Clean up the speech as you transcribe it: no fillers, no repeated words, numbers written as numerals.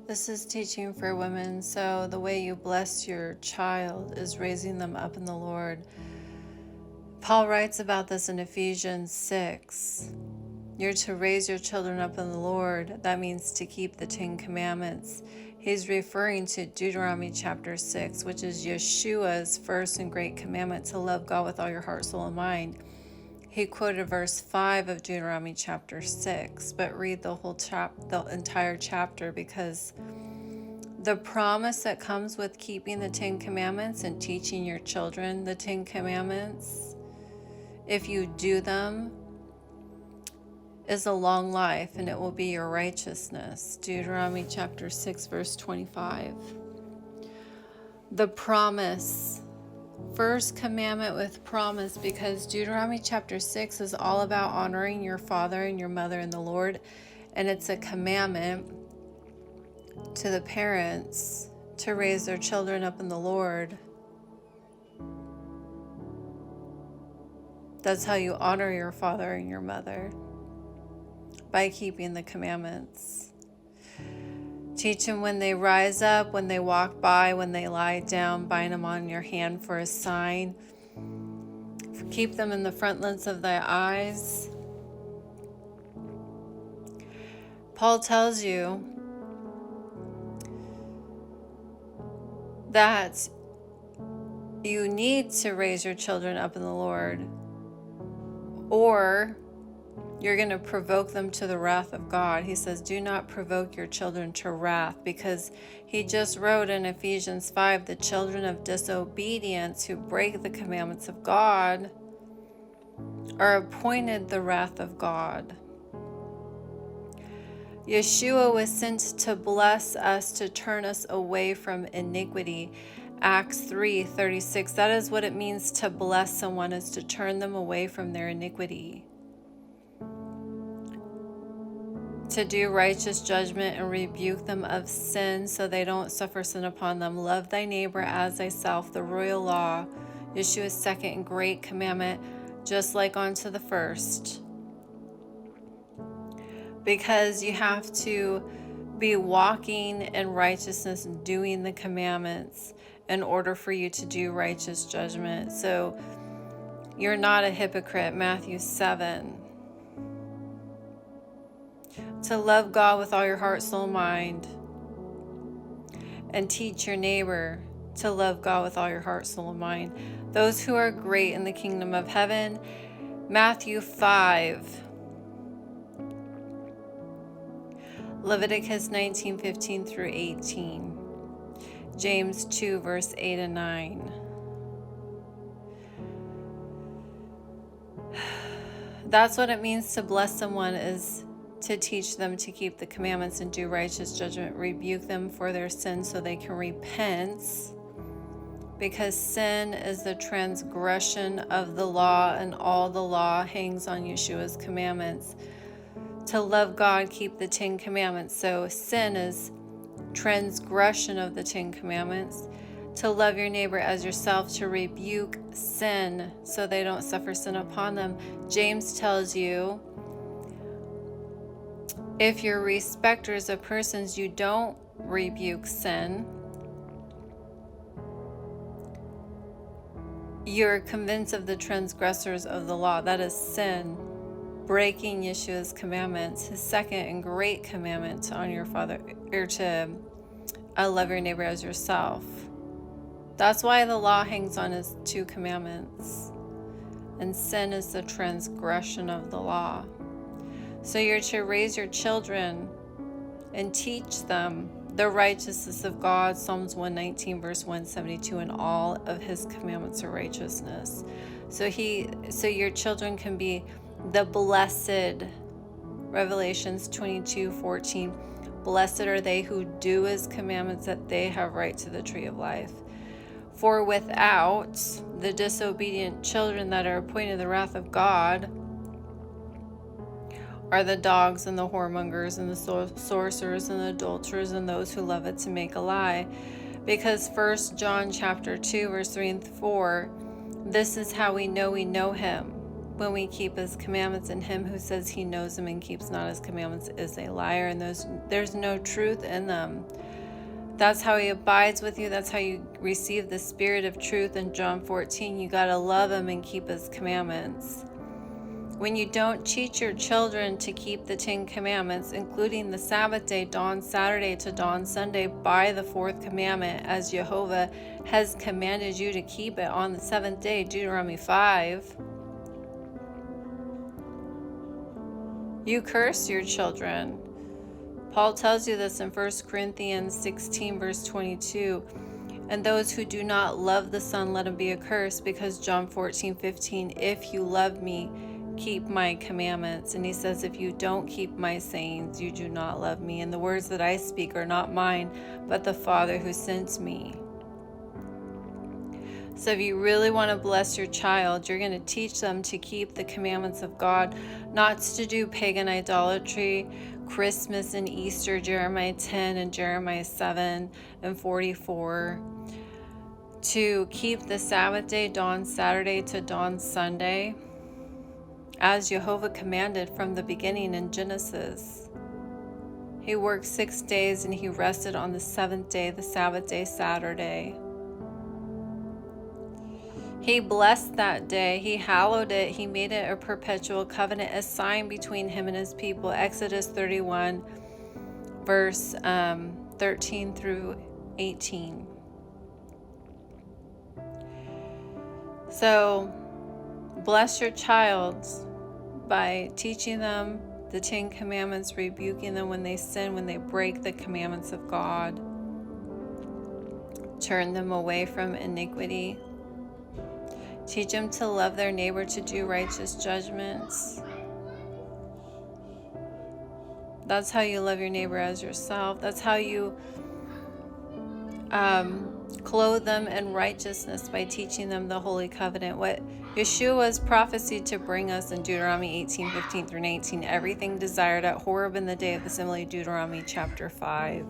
This is teaching for women. So the way you bless your child is raising them up in the Lord. Paul writes about this in Ephesians 6. You're to raise your children up in the Lord. That means to keep the 10 Commandments. He's referring to Deuteronomy chapter 6, which is Yeshua's first and great commandment to love God with all your heart, soul, and mind. He quoted verse 5 of Deuteronomy chapter 6, but read the entire chapter, because the promise that comes with keeping the 10 Commandments and teaching your children the 10 Commandments, if you do them, is a long life, and it will be your righteousness. Deuteronomy chapter 6, verse 25. The promise. First commandment with promise, because Deuteronomy chapter 6 is all about honoring your father and your mother in the Lord, and it's a commandment to the parents to raise their children up in the Lord. That's how you honor your father and your mother, by keeping the commandments. Teach them when they rise up, when they walk by, when they lie down. Bind them on your hand for a sign. Keep them in the frontlets of thy eyes. Paul tells you that you need to raise your children up in the Lord, or you're going to provoke them to the wrath of God. He says, do not provoke your children to wrath, because he just wrote in Ephesians 5, the children of disobedience who break the commandments of God are appointed the wrath of God. Yeshua was sent to bless us, to turn us away from iniquity. Acts 3:36. That is what it means to bless someone, is to turn them away from their iniquity. To do righteous judgment and rebuke them of sin, so they don't suffer sin upon them. Love thy neighbor as thyself, the royal law, Yeshua's second and great commandment, just like unto the first. Because you have to be walking in righteousness and doing the commandments in order for you to do righteous judgment. So you're not a hypocrite, Matthew 7. To love God with all your heart, soul, mind, and teach your neighbor to love God with all your heart, soul, and mind. Those who are great in the kingdom of heaven. Matthew 5. Leviticus 19:15 through 18. James 2, verse 8 and 9. That's what it means to bless someone, is to teach them to keep the commandments and do righteous judgment, rebuke them for their sins so they can repent, because sin is the transgression of the law, and all the law hangs on Yeshua's commandments. To love God, keep the 10 Commandments. So sin is transgression of the 10 Commandments. To love your neighbor as yourself, to rebuke sin so they don't suffer sin upon them. James tells you, if you're respecters of persons, you don't rebuke sin. You're convinced of the transgressors of the law. That is sin. Breaking Yeshua's commandments, his second and great commandment to honor your father, or to love your neighbor as yourself. That's why the law hangs on his 2 commandments. And sin is the transgression of the law. So you're to raise your children and teach them the righteousness of God, Psalms 119, verse 172, and all of his commandments are righteousness. So your children can be the blessed, Revelations 22:14. Blessed are they who do his commandments, that they have right to the tree of life. For without the disobedient children that are appointed the wrath of God are the dogs and the whoremongers and the sorcerers and the adulterers and those who love it to make a lie. Because 1 John chapter 2, verse 3 and 4, this is how we know him, when we keep his commandments, and him who says he knows him and keeps not his commandments is a liar, and there's no truth in them. That's how he abides with you. That's how you receive the spirit of truth. In John 14, you got to love him and keep his commandments. When you don't teach your children to keep the 10 commandments, including the Sabbath day, dawn Saturday to dawn Sunday, by the 4th commandment, as Jehovah has commanded you to keep it on the 7th day, Deuteronomy 5, you curse your children. Paul tells you this in 1 Corinthians 16, verse 22. And those who do not love the Son, let him be accursed, because John 14:15, if you love me, keep my commandments. And he says, if you don't keep my sayings, you do not love me. And the words that I speak are not mine, but the Father who sent me. So if you really want to bless your child, you're going to teach them to keep the commandments of God, not to do pagan idolatry, Christmas and Easter, Jeremiah 10 and Jeremiah 7 and 44, to keep the Sabbath day, dawn Saturday to dawn Sunday, as Jehovah commanded from the beginning in Genesis. He worked 6 days and he rested on the 7th day, the Sabbath day, Saturday. He blessed that day. He hallowed it. He made it a perpetual covenant, a sign between him and his people. Exodus 31, verse 13 through 18. So, bless your child by teaching them the 10 commandments, rebuking them when they sin, when they break the commandments of God. Turn them away from iniquity. Teach them to love their neighbor, to do righteous judgments. That's how you love your neighbor as yourself. That's how you clothe them in righteousness, by teaching them the Holy Covenant. What Yeshua was prophesied to bring us in Deuteronomy 18:15 through 19. Everything desired at Horeb in the day of assembly, Deuteronomy chapter 5.